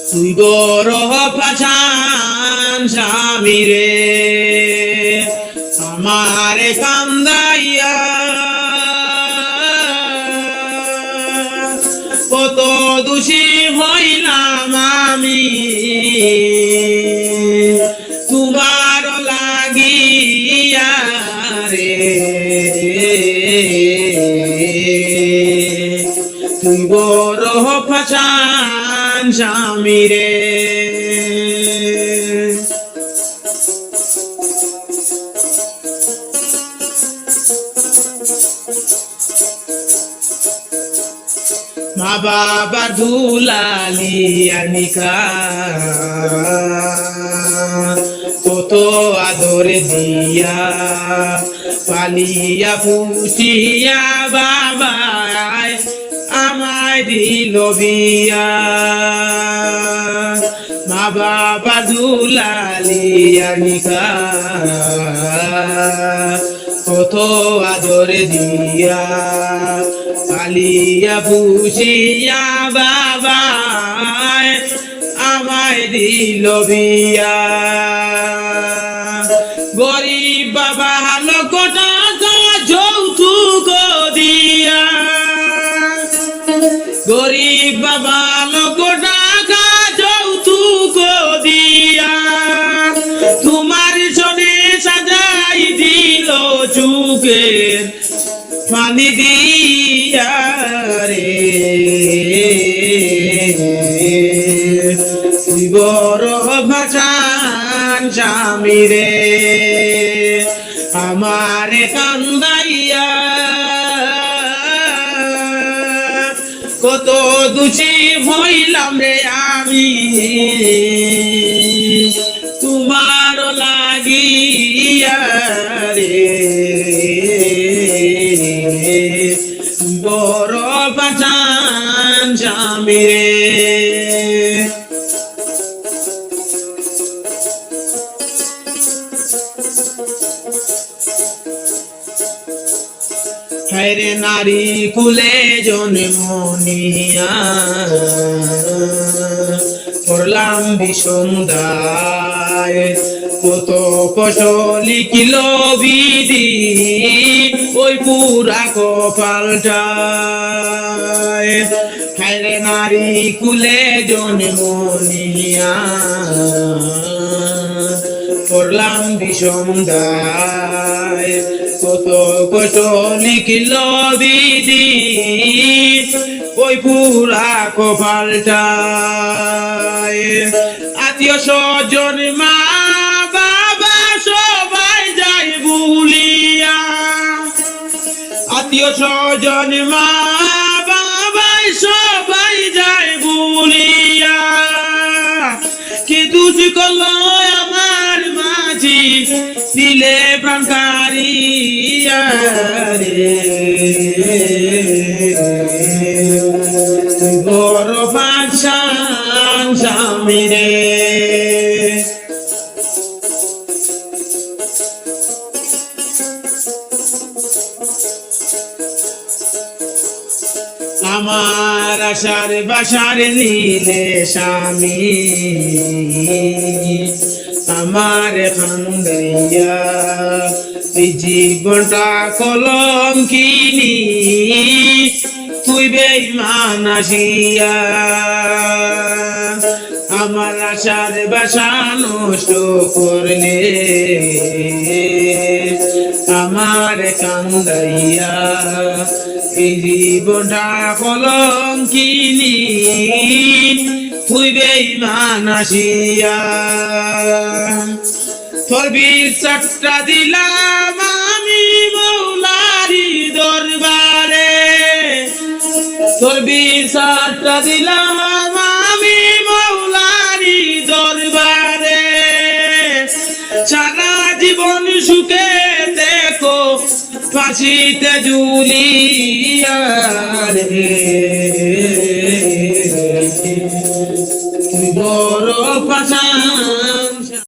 তুই বড় পাশান স্বামী রে আমারে কান্দাইয়া কত দোষী হইলাম আমি তোমার লাগিয়া রে তুই বড় পাশান স্বামী রে মা বাবা দুলালি আনিকা কত আদরে দিয়া পালিয়া পুষিয়া বাবা আমায় দিল বিয়া মা বাবা দুলালি আনিকা কত আদরে দিয়া পালিয়া পুষিয়া বাবা আমায় দিল বিয়া গরিব বাবা লোকটা যৌতুক দিয়া গরিব বাবা লোকটা যৌতুক দিয়া তোমার সনে সাজাই দিল চুকের পানি দিয়া রে তুই বড় ভাষান স্বামী রে আমারে কান্দাইয়া কত দোষী হইলাম রে আমি তোমার লাগিয়া রে বড় পাশান স্বামী রে হায়রে নারী কুলে জন্ম নিয়া করলাম বিষম দায় কত কষ্ট লিখিল বিধি ওই পুরা কপালটায় হায়রে নারী কুলে জন্ম নিয়া করলাম বিষম দায় কত কত লিখিল বিধি ওই পুরা কপালটায় আত্মীয় স্বজন মা বাবা সবাই যাই ভুলিয়া আত্মীয় স্বজন মা বাবা সবাই যাই ভুলিয়া কি দোষ করলো আমার মাঝি দিলে প্রাণ কারিয়া রে বড় পাশান স্বামী রে আমার আশার বাসার নিলে স্বামী আমার খান্দাইয়া এই জীবনটা কলঙ্কিনী তুই বেঈমান আসিয়া আমার আশার বাসা নষ্ট করলে আমার কান্দাইয়া এই জীবনটা কলঙ্কিনী তুই বেঈমান আসিয়া তোর বিচারটা দিলাম আমি মৌলারি দরবারে তোর বিচারটা দিলাম আমি মৌলারি দরবারে সারা জীবন সুখে দেখো ফাঁসিতে ঝুলিয়া রে বড় পাশান